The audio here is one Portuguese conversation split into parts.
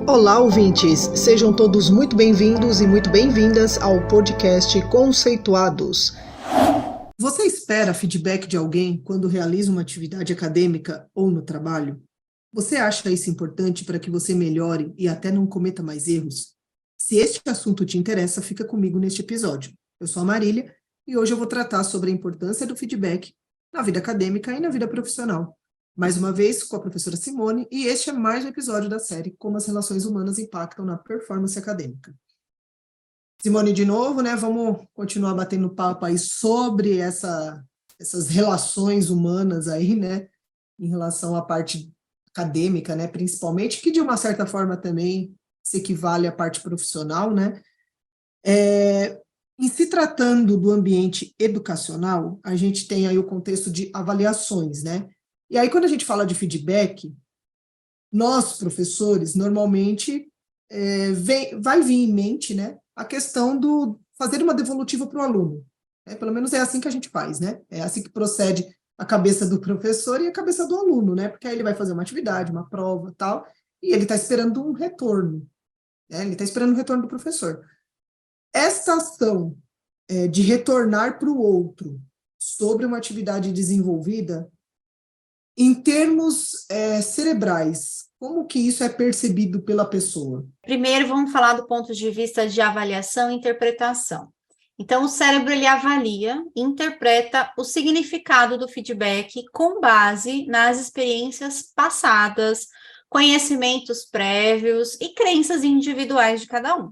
Olá, ouvintes! Sejam todos muito bem-vindos e muito bem-vindas ao podcast Conceituados. Você espera feedback de alguém quando realiza uma atividade acadêmica ou no trabalho? Você acha isso importante para que você melhore e até não cometa mais erros? Se este assunto te interessa, fica comigo neste episódio. Eu sou a Marília e hoje eu vou tratar sobre a importância do feedback na vida acadêmica e na vida profissional. Mais uma vez com a professora Simone, e este é mais um episódio da série Como as Relações Humanas Impactam na Performance Acadêmica. Simone, de novo, né? Vamos continuar batendo papo aí sobre essas relações humanas aí, né? Em relação à parte acadêmica, né? Principalmente, que de uma certa forma também se equivale à parte profissional, né? Em se tratando do ambiente educacional, a gente tem aí o contexto de avaliações, né? E aí, quando a gente fala de feedback, nós, professores, normalmente vai vir em mente, né, a questão do fazer uma devolutiva para o aluno. Né? Pelo menos é assim que a gente faz, né? É assim que procede a cabeça do professor e a cabeça do aluno, né? Porque aí ele vai fazer uma atividade, uma prova, tal, e ele está esperando um retorno, né? Ele está esperando o retorno do professor. Esta ação de retornar para o outro sobre uma atividade desenvolvida, em termos cerebrais, como que isso é percebido pela pessoa? Primeiro, vamos falar do ponto de vista de avaliação e interpretação. Então, o cérebro ele avalia e interpreta o significado do feedback com base nas experiências passadas, conhecimentos prévios e crenças individuais de cada um.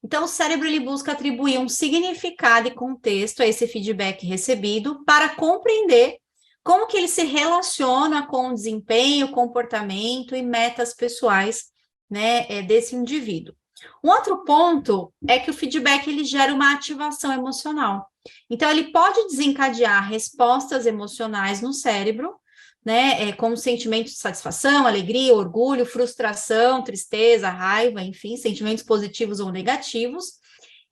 Então, o cérebro ele busca atribuir um significado e contexto a esse feedback recebido para compreender como que ele se relaciona com o desempenho, comportamento e metas pessoais, né, desse indivíduo. Um outro ponto é que o feedback ele gera uma ativação emocional. Então, ele pode desencadear respostas emocionais no cérebro, né, como sentimentos de satisfação, alegria, orgulho, frustração, tristeza, raiva, enfim, sentimentos positivos ou negativos.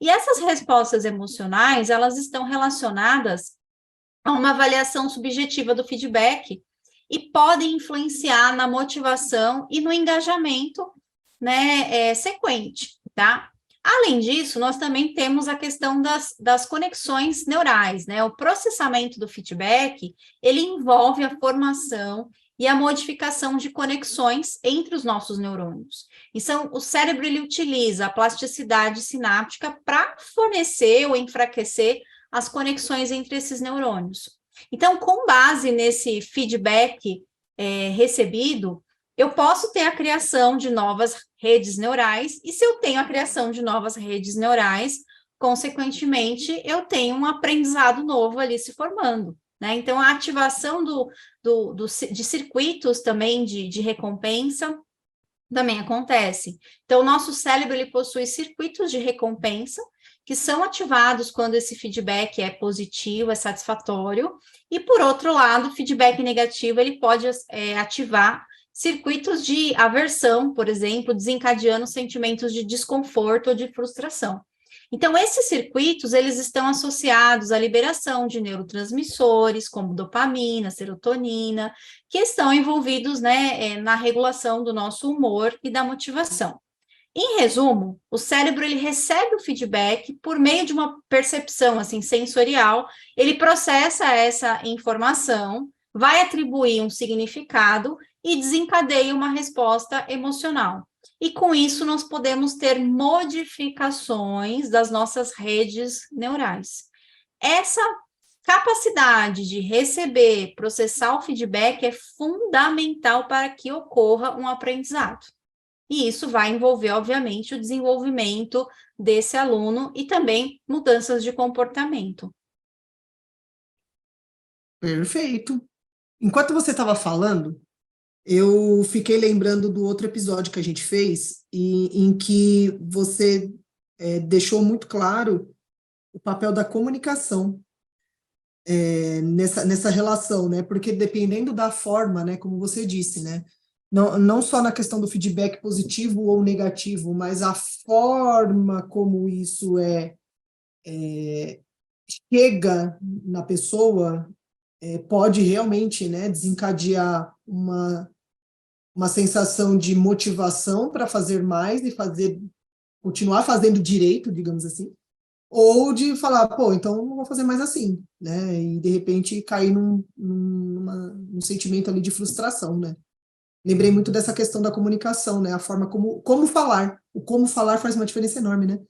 E essas respostas emocionais, elas estão relacionadas a uma avaliação subjetiva do feedback e podem influenciar na motivação e no engajamento, né, sequente, tá? Além disso, nós também temos a questão das conexões neurais, né? O processamento do feedback, ele envolve a formação e a modificação de conexões entre os nossos neurônios. Então, o cérebro, ele utiliza a plasticidade sináptica para fornecer ou enfraquecer as conexões entre esses neurônios. Então, com base nesse feedback recebido, eu posso ter a criação de novas redes neurais, e se eu tenho a criação de novas redes neurais, consequentemente, eu tenho um aprendizado novo ali se formando, né? Então, a ativação de circuitos também de recompensa também acontece. Então, o nosso cérebro, ele possui circuitos de recompensa que são ativados quando esse feedback é positivo, é satisfatório, e, por outro lado, o feedback negativo, ele pode ativar circuitos de aversão, por exemplo, desencadeando sentimentos de desconforto ou de frustração. Então, esses circuitos, eles estão associados à liberação de neurotransmissores, como dopamina, serotonina, que estão envolvidos, né, na regulação do nosso humor e da motivação. Em resumo, o cérebro ele recebe o feedback por meio de uma percepção assim sensorial, ele processa essa informação, vai atribuir um significado e desencadeia uma resposta emocional. E com isso nós podemos ter modificações das nossas redes neurais. Essa capacidade de receber, processar o feedback é fundamental para que ocorra um aprendizado. E isso vai envolver, obviamente, o desenvolvimento desse aluno e também mudanças de comportamento. Perfeito. Enquanto você estava falando, eu fiquei lembrando do outro episódio que a gente fez, em que você deixou muito claro o papel da comunicação nessa relação, né? Porque dependendo da forma, né, como você disse, né? Não só na questão do feedback positivo ou negativo, mas a forma como isso chega na pessoa pode realmente, né, desencadear uma sensação de motivação para fazer mais e continuar fazendo direito, digamos assim, ou de falar, pô, então não vou fazer mais assim, né? E de repente cair num sentimento ali de frustração, né? Lembrei muito dessa questão da comunicação, né? A forma como falar. O como falar faz uma diferença enorme, né?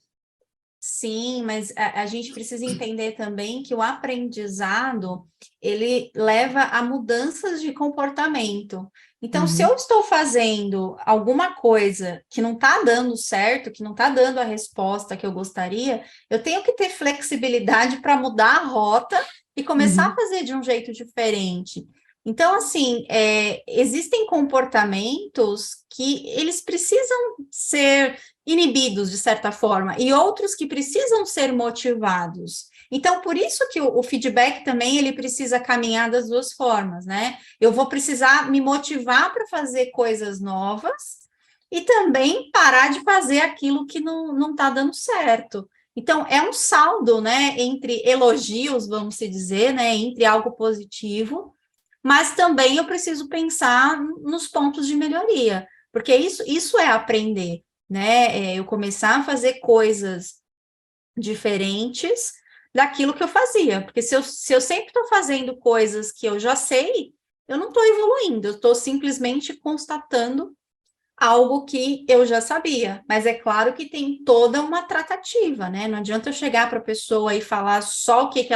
Sim, mas a gente precisa entender também que o aprendizado, ele leva a mudanças de comportamento. Então, se eu Uhum, estou fazendo alguma coisa que não está dando certo, que não está dando a resposta que eu gostaria, eu tenho que ter flexibilidade para mudar a rota e começar a uhum, fazer de um jeito diferente. Então, assim, existem comportamentos que eles precisam ser inibidos, de certa forma, e outros que precisam ser motivados. Então, por isso que o feedback também, ele precisa caminhar das duas formas, né? Eu vou precisar me motivar para fazer coisas novas e também parar de fazer aquilo que não está dando certo. Então, é um saldo, né, entre elogios, vamos se dizer, né, entre algo positivo, mas também eu preciso pensar nos pontos de melhoria, porque isso é aprender, né? Eu começar a fazer coisas diferentes daquilo que eu fazia, porque se eu sempre estou fazendo coisas que eu já sei, eu não estou evoluindo, eu estou simplesmente constatando algo que eu já sabia, mas é claro que tem toda uma tratativa, né? Não adianta eu chegar para a pessoa e falar só o que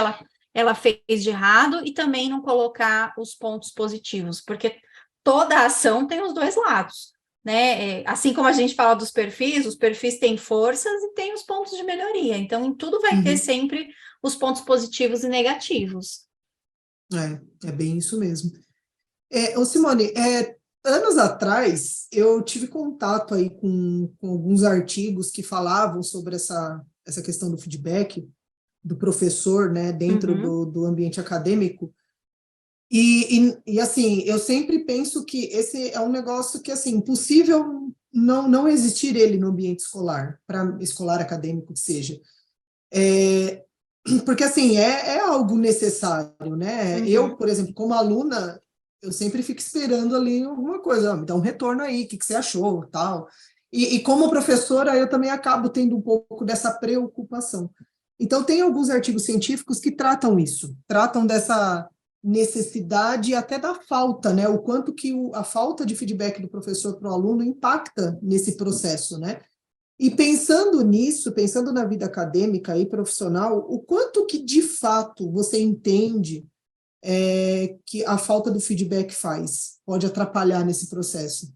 ela fez de errado e também não colocar os pontos positivos, porque toda ação tem os dois lados, né? Assim como a gente fala dos perfis, os perfis têm forças e têm os pontos de melhoria, então em tudo vai ter uhum. sempre os pontos positivos e negativos. É bem isso mesmo. Ô Simone, anos atrás eu tive contato aí com alguns artigos que falavam sobre essa questão do feedback do professor, né, dentro Uhum. do ambiente acadêmico. Assim, eu sempre penso que esse é um negócio que, assim, impossível não existir ele no ambiente escolar, para escolar acadêmico que seja. Porque, assim, é algo necessário, né? Eu, Uhum. por exemplo, como aluna, eu sempre fico esperando ali alguma coisa, me dá um retorno aí, o que você achou, tal. E como professora, eu também acabo tendo um pouco dessa preocupação. Então, tem alguns artigos científicos que tratam isso, tratam dessa necessidade e até da falta, né? O quanto que a falta de feedback do professor para o aluno impacta nesse processo, né? E pensando nisso, pensando na vida acadêmica e profissional, o quanto que de fato você entende que a falta do feedback pode atrapalhar nesse processo?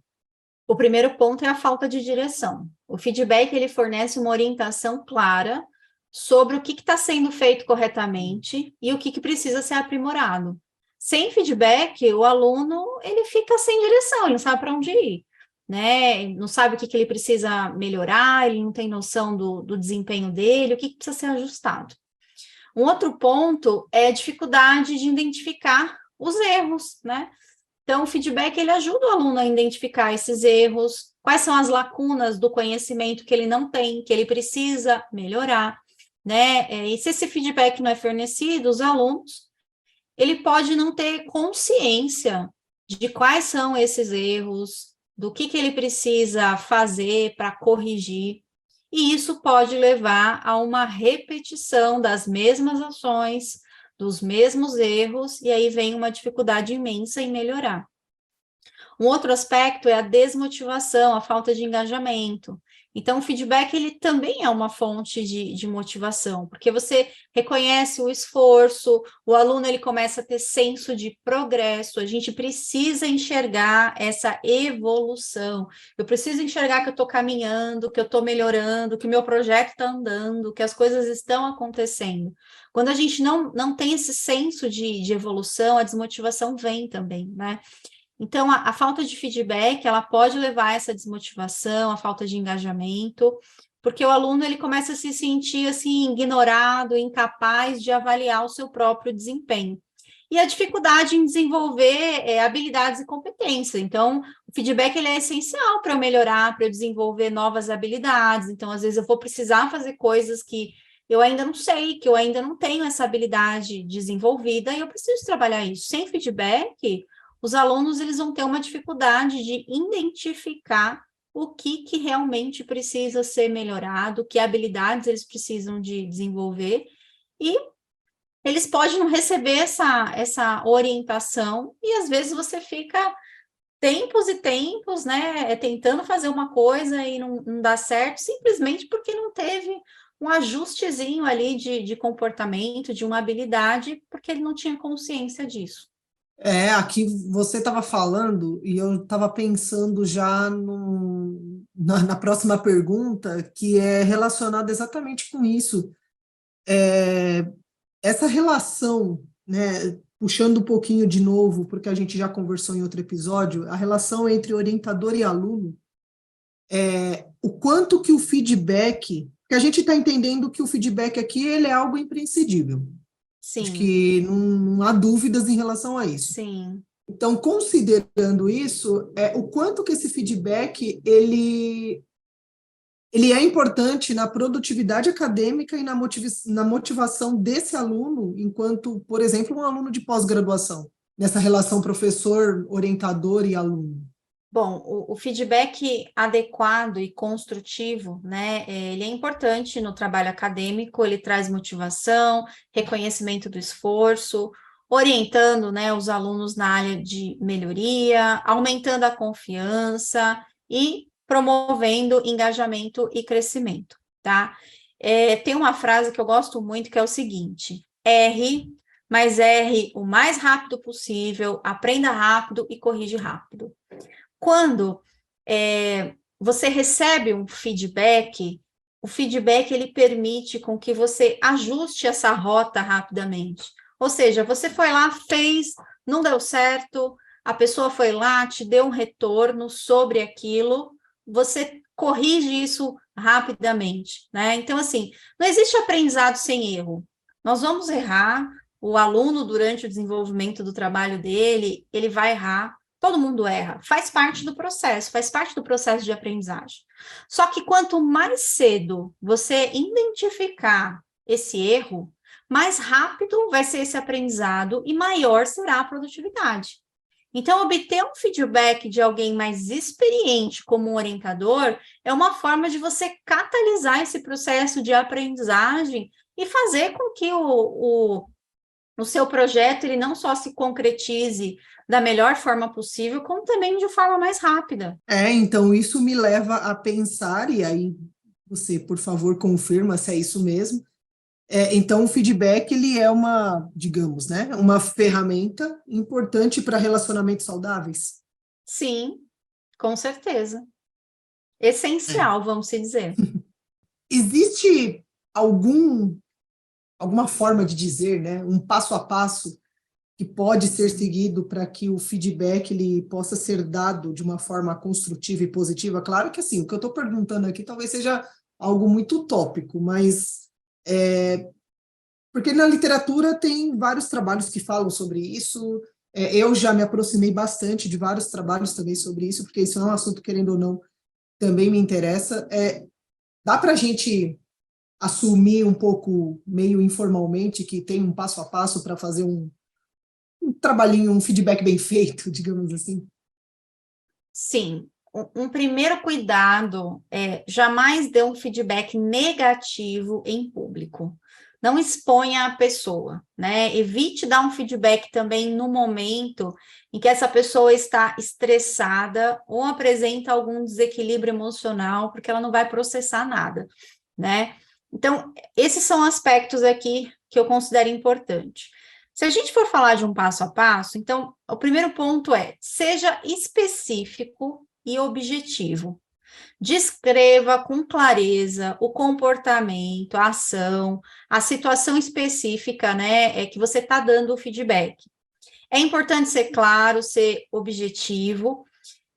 O primeiro ponto é a falta de direção. O feedback ele fornece uma orientação clara sobre o que está sendo feito corretamente e o que precisa ser aprimorado. Sem feedback, o aluno ele fica sem direção, ele não sabe para onde ir, né? Ele não sabe o que ele precisa melhorar, ele não tem noção do desempenho dele, o que precisa ser ajustado. Um outro ponto é a dificuldade de identificar os erros, né? Então, o feedback ele ajuda o aluno a identificar esses erros, quais são as lacunas do conhecimento que ele não tem, que ele precisa melhorar, né? E se esse feedback não é fornecido, os alunos, ele pode não ter consciência de quais são esses erros, do que ele precisa fazer para corrigir, e isso pode levar a uma repetição das mesmas ações, dos mesmos erros, e aí vem uma dificuldade imensa em melhorar. Um outro aspecto é a desmotivação, a falta de engajamento. Então, o feedback ele também é uma fonte de motivação, porque você reconhece o esforço, o aluno ele começa a ter senso de progresso, a gente precisa enxergar essa evolução. Eu preciso enxergar que eu estou caminhando, que eu estou melhorando, que o meu projeto está andando, que as coisas estão acontecendo. Quando a gente não tem esse senso de evolução, a desmotivação vem também, né? Então, a falta de feedback, ela pode levar a essa desmotivação, a falta de engajamento, porque o aluno, ele começa a se sentir, assim, ignorado, incapaz de avaliar o seu próprio desempenho. E a dificuldade em desenvolver habilidades e competências. Então, o feedback, ele é essencial para eu melhorar, para eu desenvolver novas habilidades. Então, às vezes, eu vou precisar fazer coisas que eu ainda não sei, que eu ainda não tenho essa habilidade desenvolvida, e eu preciso trabalhar isso. Sem feedback, os alunos eles vão ter uma dificuldade de identificar o que realmente precisa ser melhorado, que habilidades eles precisam de desenvolver, e eles podem não receber essa orientação, e às vezes você fica tempos e tempos, né, tentando fazer uma coisa e não dá certo, simplesmente porque não teve um ajustezinho ali de comportamento, de uma habilidade, porque ele não tinha consciência disso. Aqui você estava falando e eu estava pensando já na próxima pergunta, que é relacionada exatamente com isso. Essa relação, né, puxando um pouquinho de novo, porque a gente já conversou em outro episódio, a relação entre orientador e aluno, o quanto que o feedback, que a gente está entendendo que o feedback aqui ele é algo imprescindível. Acho Sim, que não há dúvidas em relação a isso. sim. Então, considerando isso, o quanto que esse feedback ele é importante na produtividade acadêmica e na motivação desse aluno, enquanto, por exemplo, um aluno de pós-graduação, nessa relação professor, orientador e aluno. Bom, o feedback adequado e construtivo, né, ele é importante no trabalho acadêmico, ele traz motivação, reconhecimento do esforço, orientando, né, os alunos na área de melhoria, aumentando a confiança e promovendo engajamento e crescimento, tá? Tem uma frase que eu gosto muito que é o seguinte: erre, mas erre o mais rápido possível, aprenda rápido e corrige rápido. Quando você recebe um feedback, o feedback ele permite com que você ajuste essa rota rapidamente. Ou seja, você foi lá, fez, não deu certo, a pessoa foi lá, te deu um retorno sobre aquilo, você corrige isso rapidamente, né? Então, assim, não existe aprendizado sem erro. Nós vamos errar, o aluno, durante o desenvolvimento do trabalho dele, ele vai errar, todo mundo erra, faz parte do processo de aprendizagem. Só que quanto mais cedo você identificar esse erro, mais rápido vai ser esse aprendizado e maior será a produtividade. Então, obter um feedback de alguém mais experiente como um orientador é uma forma de você catalisar esse processo de aprendizagem e fazer com que o seu projeto ele não só se concretize da melhor forma possível, como também de forma mais rápida. Então isso me leva a pensar, e aí você, por favor, confirma se é isso mesmo. Então, o feedback ele é uma, digamos, né, uma ferramenta importante para relacionamentos saudáveis. Sim, com certeza. Essencial, vamos se dizer. Existe alguma forma de dizer, né, um passo a passo que pode ser seguido para que o feedback ele possa ser dado de uma forma construtiva e positiva? Claro que assim, o que eu estou perguntando aqui talvez seja algo muito utópico, mas porque na literatura tem vários trabalhos que falam sobre isso. Eu já me aproximei bastante de vários trabalhos também sobre isso, porque isso é um assunto, querendo ou não, também me interessa. Dá para a gente assumir um pouco, meio informalmente, que tem um passo a passo para fazer um trabalhinho, um feedback bem feito, digamos assim? Sim, um primeiro cuidado é jamais dê um feedback negativo em público. Não exponha a pessoa, né? Evite dar um feedback também no momento em que essa pessoa está estressada ou apresenta algum desequilíbrio emocional, porque ela não vai processar nada, né? Então, esses são aspectos aqui que eu considero importante. Se a gente for falar de um passo a passo, então, o primeiro ponto é, seja específico e objetivo. Descreva com clareza o comportamento, a ação, a situação específica, né, que você está dando o feedback. É importante ser claro, ser objetivo,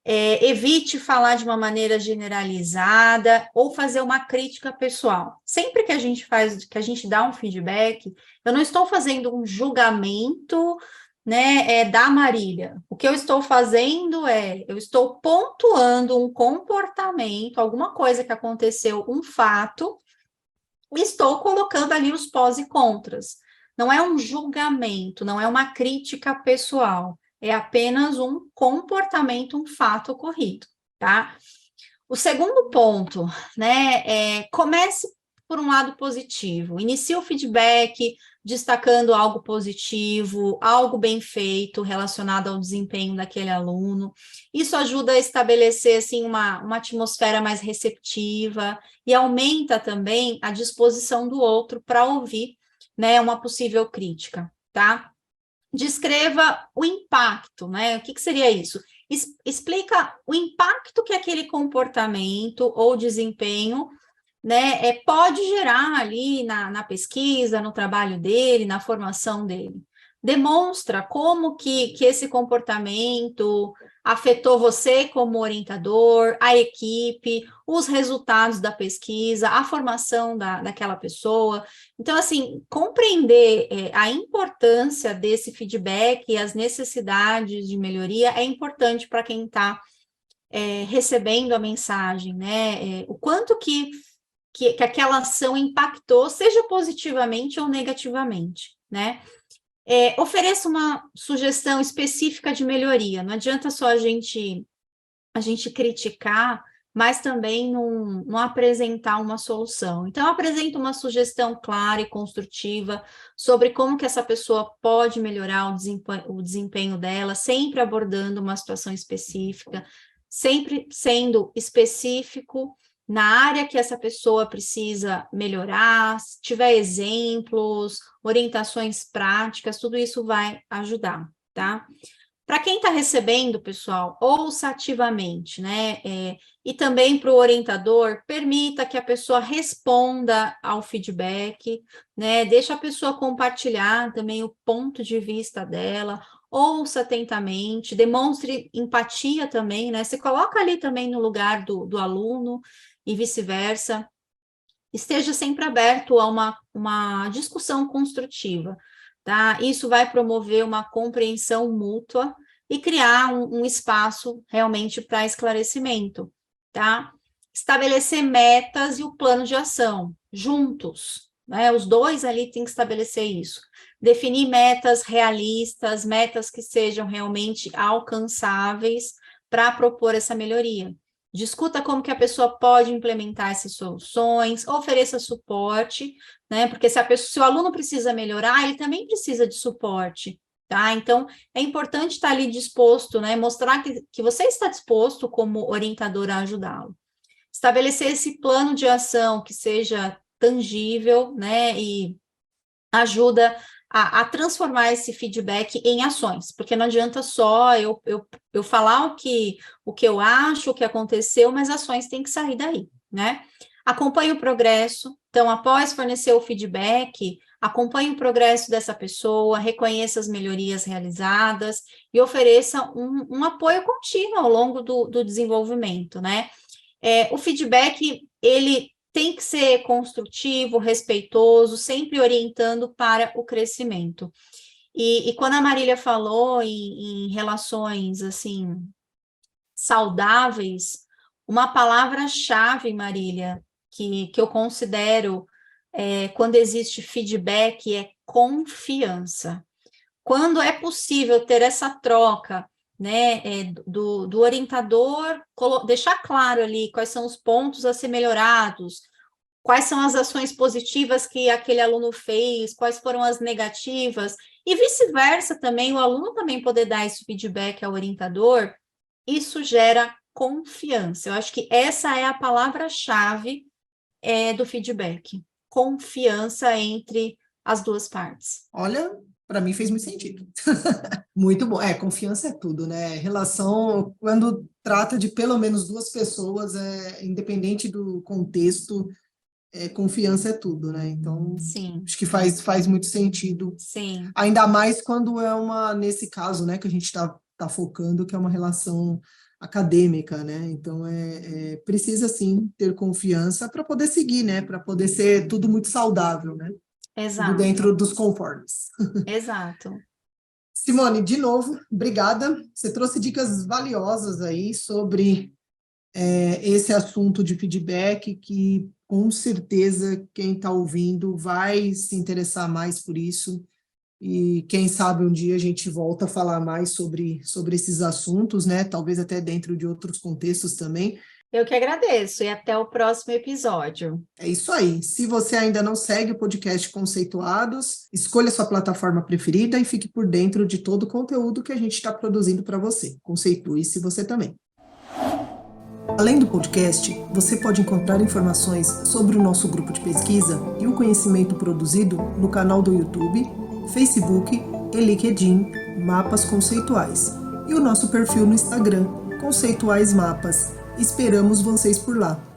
evite falar de uma maneira generalizada ou fazer uma crítica pessoal. Sempre que a gente dá um feedback, eu não estou fazendo um julgamento, né, da Marília. O que eu estou fazendo eu estou pontuando um comportamento, alguma coisa que aconteceu, um fato, e estou colocando ali os pós e contras. Não é um julgamento, não é uma crítica pessoal. é apenas um comportamento, um fato ocorrido, tá? O segundo ponto, né, comece por um lado positivo, inicie o feedback destacando algo positivo, algo bem feito relacionado ao desempenho daquele aluno. Isso ajuda a estabelecer, assim, uma atmosfera mais receptiva e aumenta também a disposição do outro para ouvir, né, uma possível crítica, tá? Descreva o impacto, né? O que seria isso? Explica o impacto que aquele comportamento ou desempenho, né, pode gerar ali na pesquisa, no trabalho dele, na formação dele. Demonstra como que esse comportamento afetou você como orientador, a equipe, os resultados da pesquisa, a formação daquela pessoa. Então, assim, compreender a importância desse feedback e as necessidades de melhoria é importante para quem está recebendo a mensagem, né? O quanto que aquela ação impactou, seja positivamente ou negativamente, né? Ofereça uma sugestão específica de melhoria, não adianta só a gente criticar, mas também não apresentar uma solução. Então, apresenta uma sugestão clara e construtiva sobre como que essa pessoa pode melhorar o desempenho dela, sempre abordando uma situação específica, sempre sendo específico na área que essa pessoa precisa melhorar, se tiver exemplos, orientações práticas, tudo isso vai ajudar, tá? Para quem está recebendo, pessoal, ouça ativamente, né? E também para o orientador, permita que a pessoa responda ao feedback, né? Deixa a pessoa compartilhar também o ponto de vista dela, ouça atentamente, demonstre empatia também, né? Se coloca ali também no lugar do aluno e vice-versa. Esteja sempre aberto a uma discussão construtiva, tá? Isso vai promover uma compreensão mútua e criar um espaço realmente para esclarecimento, tá? Estabelecer metas e o plano de ação juntos, né? Os dois ali têm que estabelecer isso. Definir metas realistas, metas que sejam realmente alcançáveis para propor essa melhoria. Discuta como que a pessoa pode implementar essas soluções, ofereça suporte, né? Porque se o aluno precisa melhorar, ele também precisa de suporte, tá? Então, é importante estar ali disposto, né? Mostrar que você está disposto como orientador a ajudá-lo. Estabelecer esse plano de ação que seja tangível, né? E ajuda a transformar esse feedback em ações, porque não adianta só eu falar o que eu acho, o que aconteceu, mas ações têm que sair daí, né? Acompanhe o progresso, então, após fornecer o feedback, acompanhe o progresso dessa pessoa, reconheça as melhorias realizadas e ofereça um apoio contínuo ao longo do desenvolvimento, né? O feedback, ele tem que ser construtivo, respeitoso, sempre orientando para o crescimento. E quando a Marília falou em relações, assim, saudáveis, uma palavra-chave, Marília, que eu considero quando existe feedback é confiança. Quando é possível ter essa troca, né, do orientador, deixar claro ali quais são os pontos a ser melhorados, quais são as ações positivas que aquele aluno fez, quais foram as negativas, e vice-versa também, o aluno também poder dar esse feedback ao orientador, isso gera confiança. Eu acho que essa é a palavra-chave do feedback, confiança entre as duas partes. Olha, para mim fez muito sentido. Muito bom. Confiança é tudo, né? Relação, quando trata de pelo menos duas pessoas, independente do contexto, confiança é tudo, né? Então, Sim. acho que faz muito sentido. Sim. Ainda mais quando nesse caso, né, que a gente está focando, que é uma relação acadêmica, né? Então, precisa, sim, ter confiança para poder seguir, né? Para poder ser tudo muito saudável, né? Tudo Exato. dentro dos conformes. Exato. Simone, de novo, obrigada. Você trouxe dicas valiosas aí sobre esse assunto de feedback que, com certeza, quem está ouvindo vai se interessar mais por isso. e quem sabe um dia a gente volta a falar mais sobre esses assuntos, né? Talvez até dentro de outros contextos também. Eu que agradeço e até o próximo episódio. É isso aí. Se você ainda não segue o podcast Conceituados, escolha sua plataforma preferida e fique por dentro de todo o conteúdo que a gente está produzindo para você. Conceitue-se você também. Além do podcast, você pode encontrar informações sobre o nosso grupo de pesquisa e o conhecimento produzido no canal do YouTube, Facebook e LinkedIn Mapas Conceituais e o nosso perfil no Instagram, Conceituais Mapas. Esperamos vocês por lá.